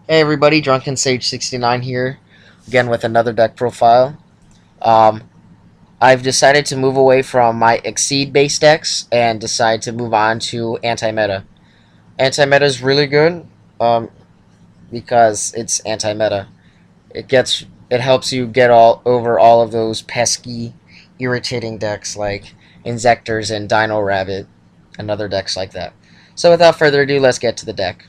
Hey everybody, Drunken Sage 69 here, again with another deck profile. Um, I've decided to move away from my Exceed based decks and decide to move on to Anti-Meta. Anti-Meta is really good um, because it's anti-meta. It helps you get all over all of those pesky, irritating decks like Inzectors and Dino Rabbit and other decks like that. So without further ado, let's get to the deck.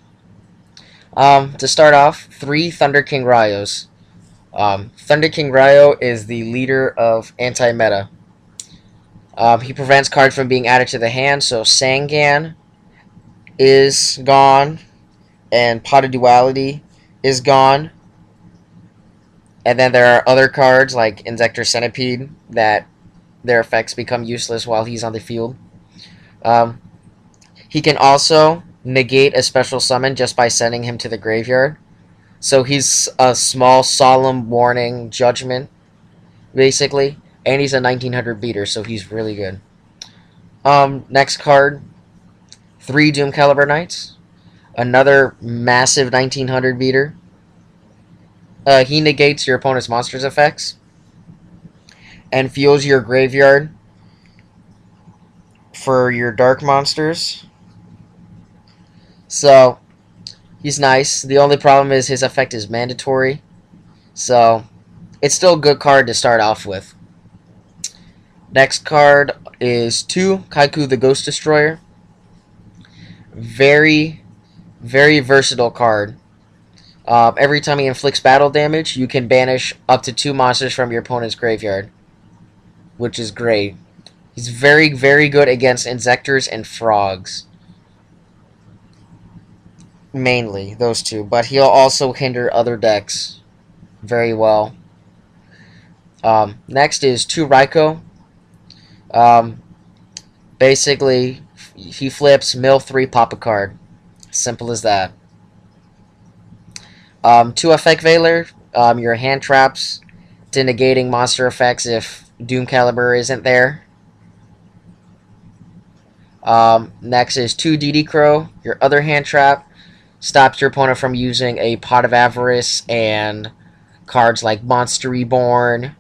To start off, 3 Thunder King Rayos. Thunder King Ryo is the leader of anti-meta. He prevents cards from being added to the hand, so Sangan is gone, and Pot of Duality is gone. And then there are other cards like Inzector Centipede that their effects become useless while he's on the field. Um, he can also negate a special summon just by sending him to the graveyard. So he's a small, solemn warning judgment basically, and he's a 1900 beater, so he's really good. Next card, 3 Doom Caliber Knights, another massive 1900 beater. He negates your opponent's monster's effects and fuels your graveyard for your dark monsters. So he's nice. The only problem is his effect is mandatory, so it's still a good card to start off with. Next card is 2 Kaiku the Ghost Destroyer. Very, very versatile card. Every time he inflicts battle damage, you can banish up to 2 monsters from your opponent's graveyard, which is great. He's very, very good against Inzectors and Frogs. Mainly, those two. But he'll also hinder other decks very well. Next is 2 Raikou. Um, Basically, he flips, mill 3, pop a card. Simple as that. 2 Effect Veiler. Your hand traps to negating monster effects if Doom Caliber isn't there. Next is 2 DD Crow. Your other hand trap stops your opponent from using a Pot of Avarice and cards like Monster Reborn,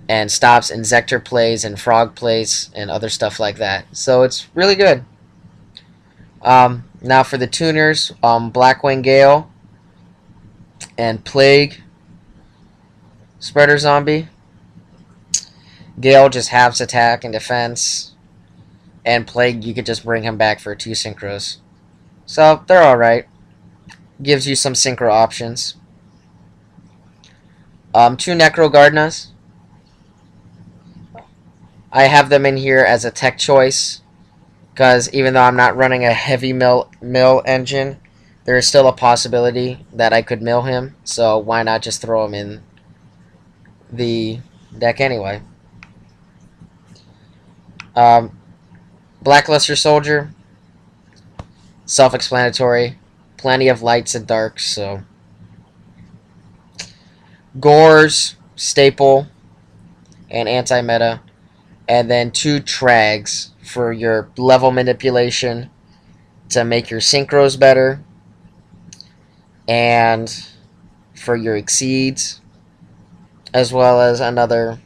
and stops Inzector plays and Frog plays and other stuff like that. So it's really good. Now for the tuners, Blackwing Gale and Plague Spreader Zombie. Gale just halves attack and defense, and Plague you could just bring him back for 2 synchros. So they're alright. Gives you some synchro options. 2 Necro Gardenas. I have them in here as a tech choice because even though I'm not running a heavy mill engine, there is still a possibility that I could mill him. So why not just throw him in the deck anyway? Um, Blackluster Soldier, self-explanatory. Plenty of lights and darks, so. Gores, staple, and anti-meta. And then 2 Trags for your level manipulation to make your synchros better. And for your exceeds. As well as another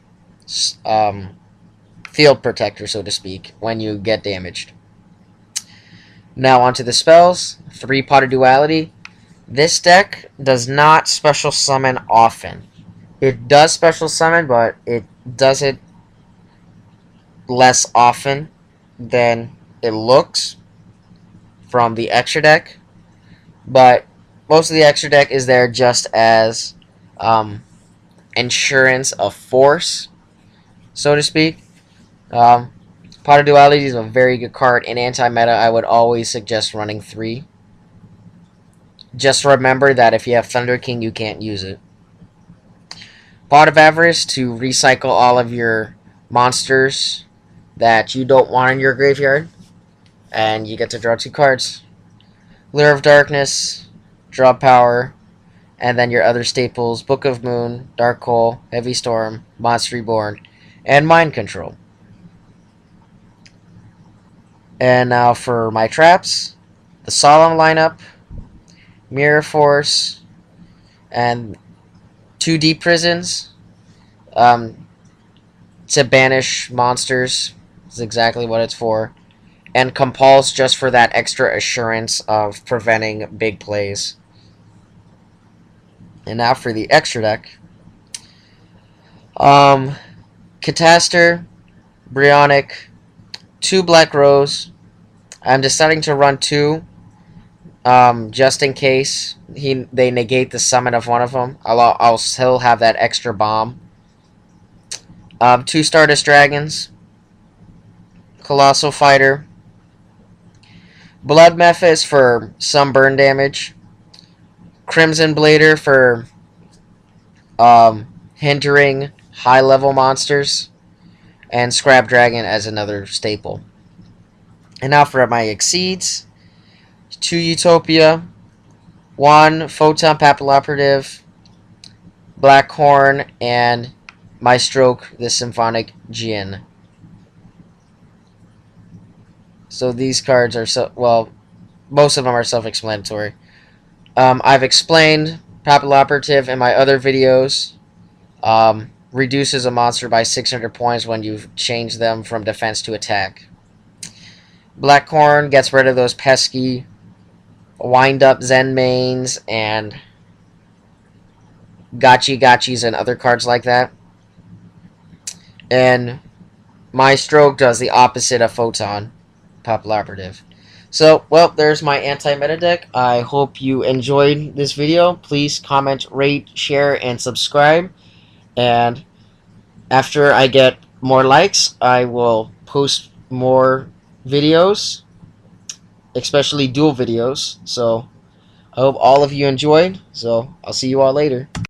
field protector, so to speak, when you get damaged. Now onto the spells. 3 Pot of Duality. This deck does not special summon often. It does special summon, but it does it less often than it looks from the extra deck. But most of the extra deck is there just as insurance of force, so to speak. Pot of Duality is a very good card. In anti-meta, I would always suggest running 3. Just remember that if you have Thunder King, you can't use it. Pot of Avarice to recycle all of your monsters that you don't want in your graveyard. And you get to draw 2 cards. Lure of Darkness, draw power, and then your other staples, Book of Moon, Dark Hole, Heavy Storm, Monster Reborn, and Mind Control. And now for my traps, the Solemn lineup, Mirror Force, and 2 deep prisons to banish monsters. Is exactly what it's for. And Compulse just for that extra assurance of preventing big plays. And now for the extra deck. Catastor, Brionic, 2 Black Rose. I'm deciding to run 2, just in case they negate the summon of one of them. I'll still have that extra bomb. 2 Stardust Dragons, Colossal Fighter, Blood Mephis for some burn damage, Crimson Blader for hindering high-level monsters, and Scrap Dragon as another staple. And now for my Exceeds. 2 Utopia, 1 Photon Papilloperative, Black Horn, and My Stroke, the Symphonic Djinn. So these cards are well, most of them are self-explanatory. I've explained Papilloperative in my other videos. Reduces a monster by 600 points when you change them from defense to attack. Black Horn gets rid of those pesky wind-up Zen mains and Gachis and other cards like that. And My Stroke does the opposite of Photon Papilloperative. So, well, there's my anti-meta deck. I hope you enjoyed this video. Please comment, rate, share, and subscribe. And after I get more likes, I will post more videos, especially dual videos. So, I hope all of you enjoyed. So, I'll see you all later.